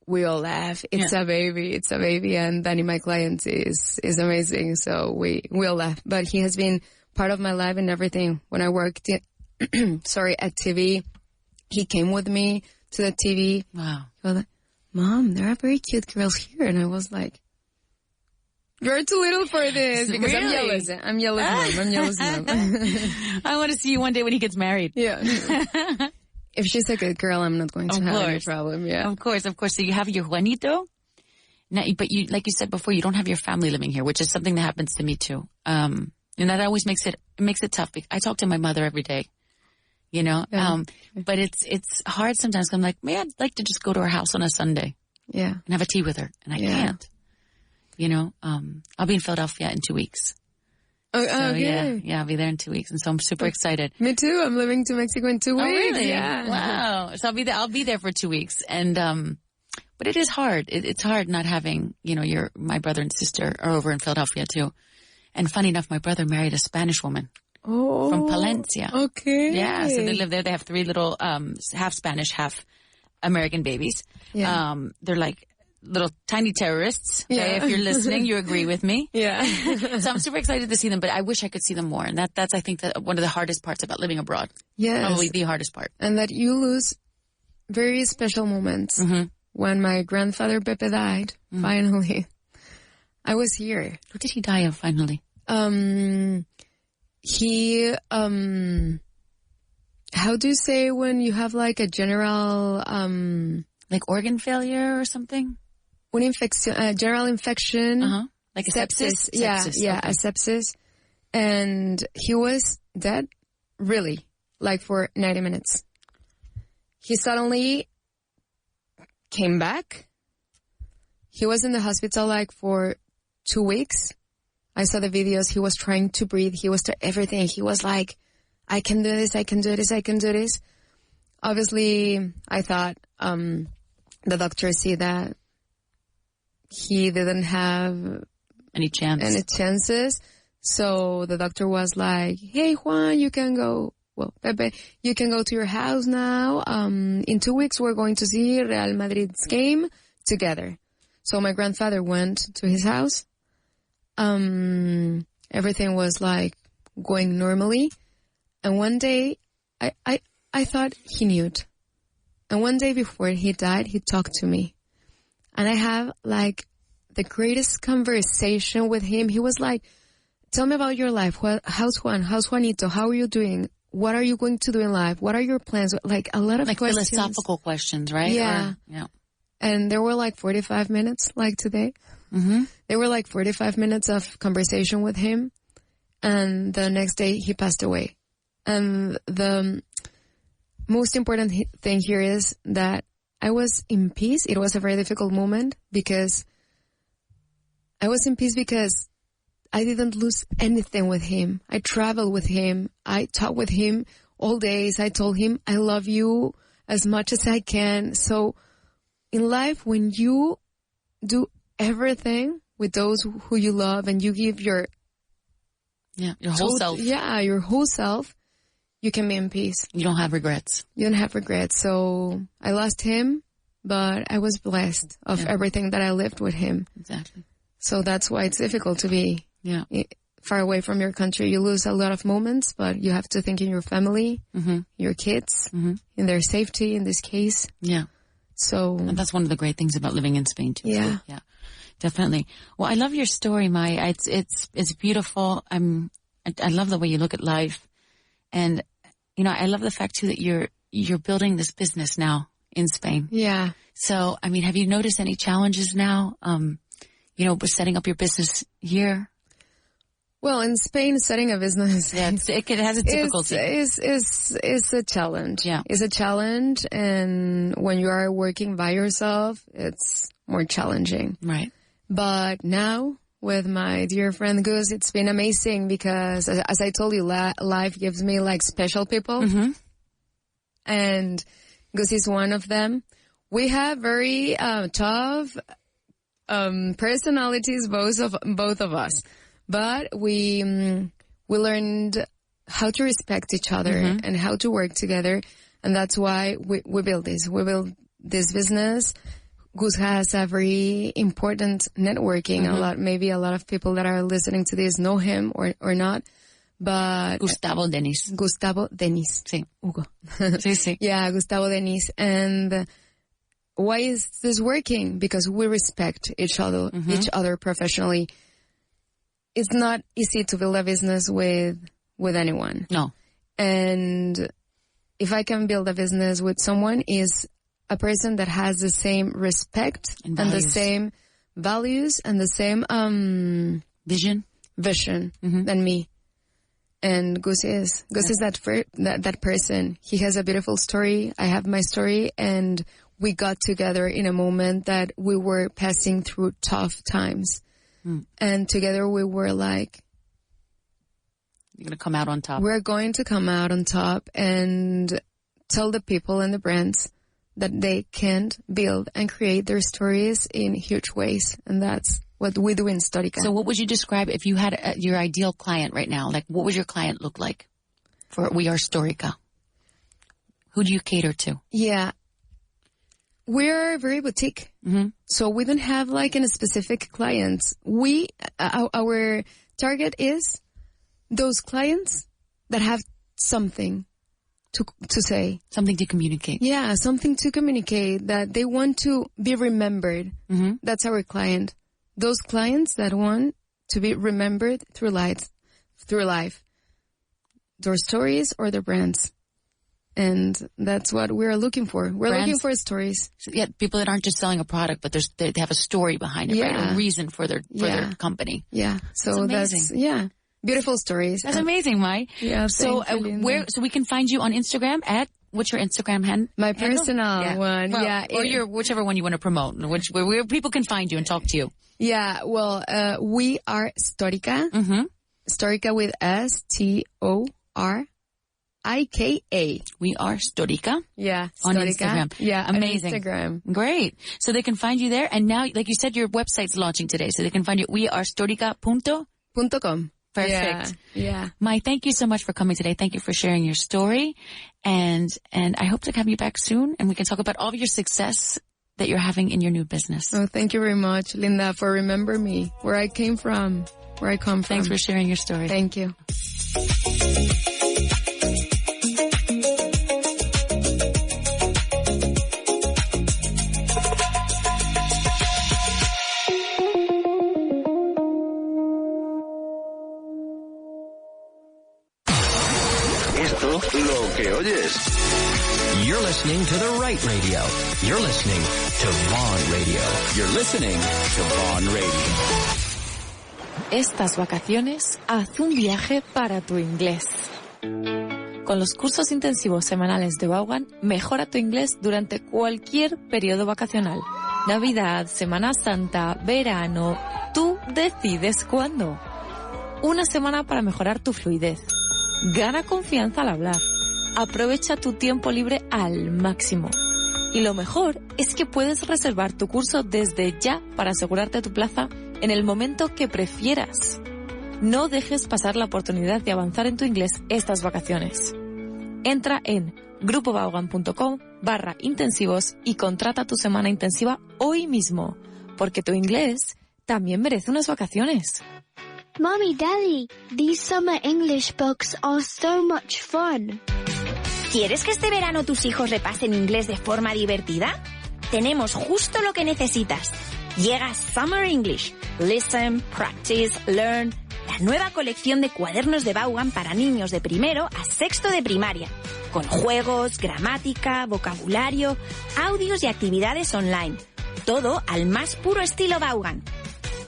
we all laugh. It's a baby. And Danny, my client, is amazing. So we all laugh. But he has been part of my life and everything. When I worked at TV, he came with me to the TV. Wow. He was like, Mom, there are very cute girls here. And I was like, you're too little for this. Because really? I'm jealous, Mom. I want to see you one day when he gets married. Yeah. If she's a good girl, I'm not going to have any problem. Yeah. Of course. So you have your Juanito. Now, but you, like you said before, you don't have your family living here, which is something that happens to me too. And that always makes it tough. I talk to my mother every day, you know, but it's hard sometimes. I'm like, man, I'd like to just go to her house on a Sunday. Yeah. And have a tea with her. And I can't. You know, I'll be in Philadelphia in 2 weeks. Oh, okay. Yeah, I'll be there in 2 weeks. And so I'm super excited. Me too. I'm living to Mexico in 2 weeks. Oh, really? Yeah. Wow. So I'll be there for 2 weeks. And, but it is hard. It's hard not having, you know, my brother and sister are over in Philadelphia too. And funny enough, my brother married a Spanish woman. Oh. From Palencia. Okay. Yeah. So they live there. They have 3 little, half Spanish, half American babies. Yeah. They're like little tiny terrorists. Okay? If you're listening, you agree with me. Yeah. So I'm super excited to see them, but I wish I could see them more. And that's, I think, that one of the hardest parts about living abroad. Yes. Probably the hardest part. And that you lose very special moments. When my grandfather Pepe died, finally, I was here. What did he die of finally? He, how do you say when you have like a general, like organ failure or something? General infection. Like a sepsis? Yeah, Okay. a sepsis. And he was dead, really, like for 90 minutes. He suddenly came back. He was in the hospital like for 2 weeks. I saw the videos. He was trying to breathe. He was everything. He was like, I can do this. I can do this. I can do this. Obviously, I thought, the doctor said that he didn't have any chances. So the doctor was like, hey, Juan, you can go. Well, Pepe, you can go to your house now. In 2 weeks, we're going to see Real Madrid's game together. So my grandfather went to his house. Everything was like going normally. And one day, I thought he knew it. And one day before he died, he talked to me. And I have like the greatest conversation with him. He was like, tell me about your life. How's Juan? How's Juanito? How are you doing? What are you going to do in life? What are your plans? Like a lot of questions. Philosophical questions, right? Yeah. And there were like 45 minutes, like today. There were like 45 minutes of conversation with him. And the next day he passed away. And the most important thing here is that I was in peace. It was a very difficult moment because I was in peace because I didn't lose anything with him. I traveled with him. I talked with him all days. I told him, I love you as much as I can. So in life, when you do everything with those who you love, and you give your whole self. Yeah, your whole self, you can be in peace. You don't have regrets. You don't have regrets. So I lost him, but I was blessed of everything that I lived with him. Exactly. So that's why it's difficult to be far away from your country. You lose a lot of moments, but you have to think in your family, your kids, in their safety in this case. Yeah. So and that's one of the great things about living in Spain too. Yeah. Yeah. Definitely. Well, I love your story, May. It's beautiful. I love the way you look at life. And, you know, I love the fact too that you're building this business now in Spain. Yeah. So, I mean, have you noticed any challenges now, you know, with setting up your business here? Well, in Spain, setting a business, it has a difficulty. It's a challenge. Yeah. It's a challenge. And when you are working by yourself, it's more challenging. Right. But now, with my dear friend Gus, it's been amazing because, as I told you, life gives me like special people. And Gus is one of them. We have very tough personalities, both of us. But we learned how to respect each other and how to work together. And that's why we build this. We build this business. Gus has a very important networking. Maybe a lot of people that are listening to this know him or not. But Gustavo Denis. Sí. Hugo. Sí. Yeah, Gustavo Denis. And why is this working? Because we respect each other professionally. It's not easy to build a business with anyone. No. And if I can build a business with someone, is a person that has the same respect and the same values and the same vision than me. And Gus is that person. He has a beautiful story. I have my story, and we got together in a moment that we were passing through tough times. And together we were like, you're going to come out on top. We're going to come out on top and tell the people and the brands that they can build and create their stories in huge ways. And that's what we do in Storika. So what would you describe if you had your ideal client right now? Like, what would your client look like for We Are Storika? Who do you cater to? Yeah. We're very boutique. So we don't have like a specific clients. Our target is those clients that have something to say. Something to communicate. Yeah, something to communicate, that they want to be remembered. That's our client. Those clients that want to be remembered through life. Their stories or their brands. And that's what we're looking for. We're looking for stories. So, people that aren't just selling a product, but they have a story behind it, right? A reason for their company. Yeah. So that's beautiful stories. That's amazing, May. Yeah. So so we can find you on Instagram at, what's your Instagram handle? My personal one. Well, or your whichever one you want to promote, where people can find you and talk to you. Yeah. Well, We Are Storika. Storika with STORIKA. We Are Storika. Yeah. On Instagram. Yeah. Amazing. On Instagram. Great. So they can find you there. And now, like you said, your website's launching today. So they can find you at wearestorika.com. Perfect. Yeah. May, thank you so much for coming today. Thank you for sharing your story. And I hope to have you back soon, and we can talk about all of your success that you're having in your new business. Oh, thank you very much, Linda, for remembering me, where I come from. Thanks for sharing your story. Thank you. Lo que oyes. You're listening to the right radio. You're listening to Vaughan Radio. You're listening to Vaughan Radio. Estas vacaciones, haz un viaje para tu inglés. Con los cursos intensivos semanales de Vaughan, mejora tu inglés durante cualquier periodo vacacional. Navidad, Semana Santa, verano, tú decides cuándo. Una semana para mejorar tu fluidez. Gana confianza al hablar. Aprovecha tu tiempo libre al máximo. Y lo mejor es que puedes reservar tu curso desde ya para asegurarte tu plaza en el momento que prefieras. No dejes pasar la oportunidad de avanzar en tu inglés estas vacaciones. Entra en grupovaughan.com/intensivos y contrata tu semana intensiva hoy mismo, porque tu inglés también merece unas vacaciones. Mommy, Daddy, these summer English books are so much fun. ¿Quieres que este verano tus hijos repasen inglés de forma divertida? Tenemos justo lo que necesitas. Llega Summer English. Listen, practice, learn. La nueva colección de cuadernos de Vaughan para niños de primero a sexto de primaria. Con juegos, gramática, vocabulario, audios y actividades online. Todo al más puro estilo Vaughan.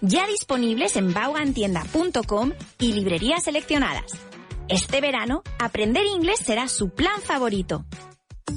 Ya disponibles en vaughantienda.com y librerías seleccionadas. Este verano, aprender inglés será su plan favorito.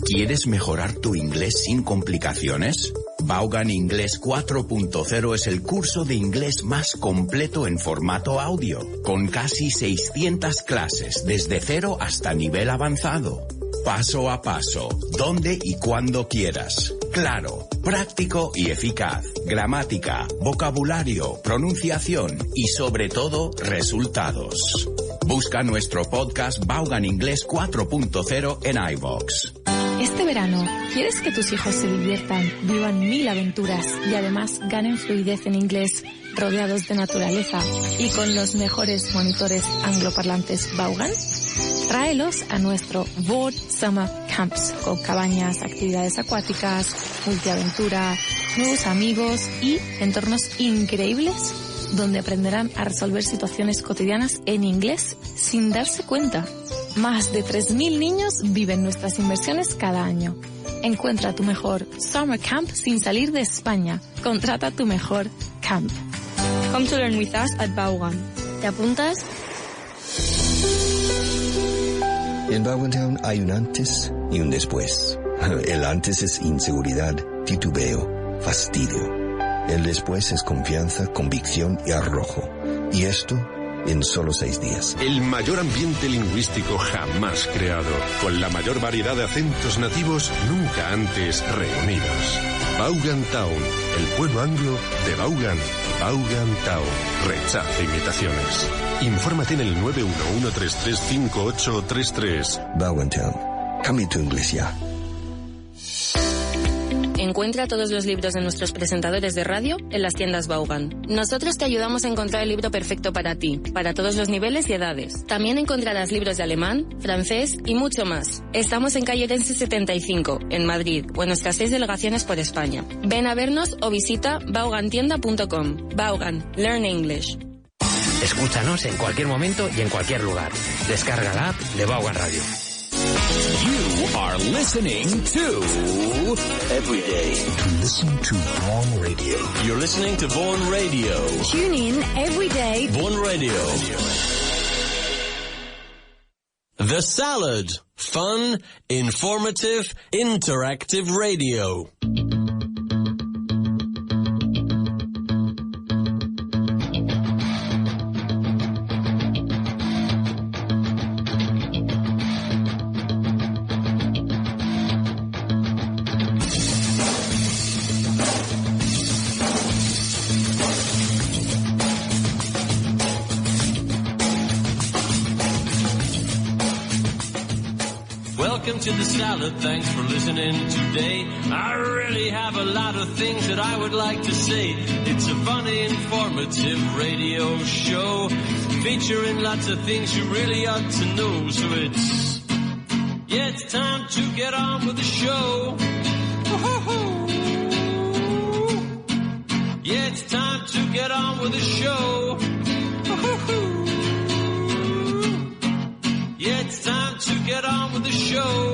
¿Quieres mejorar tu inglés sin complicaciones? Vaughan Inglés 4.0 es el curso de inglés más completo en formato audio, con casi 600 clases desde cero hasta nivel avanzado. Paso a paso, donde y cuando quieras. Claro, práctico y eficaz. Gramática, vocabulario, pronunciación y sobre todo, resultados. Busca nuestro podcast Vaughan Inglés 4.0 en iVoox. Este verano, ¿quieres que tus hijos se diviertan, vivan 1000 aventuras y además ganen fluidez en inglés, rodeados de naturaleza y con los mejores monitores angloparlantes Vaughan? Tráelos a nuestro Vaughan Summer Camps, con cabañas, actividades acuáticas, multiaventura, nuevos amigos y entornos increíbles donde aprenderán a resolver situaciones cotidianas en inglés sin darse cuenta. Más de 3.000 niños viven nuestras inversiones cada año. Encuentra tu mejor Summer Camp sin salir de España. Contrata tu mejor camp. Come to learn with us at Vaughan. ¿Te apuntas? En Vaughan Town hay un antes y un después. El antes es inseguridad, titubeo, fastidio. El después es confianza, convicción y arrojo. Y esto en solo 6 días. El mayor ambiente lingüístico jamás creado, con la mayor variedad de acentos nativos nunca antes reunidos. Vaughan Town, el pueblo anglo de Vaughan. Vaughan Town. Rechaza imitaciones. Infórmate en el 911335833. Vaughan Town. Cambia tu inglés ya. Encuentra todos los libros de nuestros presentadores de radio en las tiendas Vaughan. Nosotros te ayudamos a encontrar el libro perfecto para ti, para todos los niveles y edades. También encontrarás libros de alemán, francés y mucho más. Estamos en calle Orense 75, en Madrid, o en nuestras 6 delegaciones por España. Ven a vernos o visita vaughantienda.com. Vaughan, Learn English. Escúchanos en cualquier momento y en cualquier lugar. Descarga la app de Vaughan Radio. You are listening to Everyday. Listen to Vaughan Radio. You're listening to Vaughan Radio. Tune in every day. Vaughan Radio. The Salad. Fun, informative, interactive radio. Welcome to the Salad, thanks for listening today. I really have a lot of things that I would like to say. It's a funny, informative radio show, featuring lots of things you really ought to know. So it's time to get on with the show. Yeah, it's time to get on with the show. Yeah, it's time to get on with the show.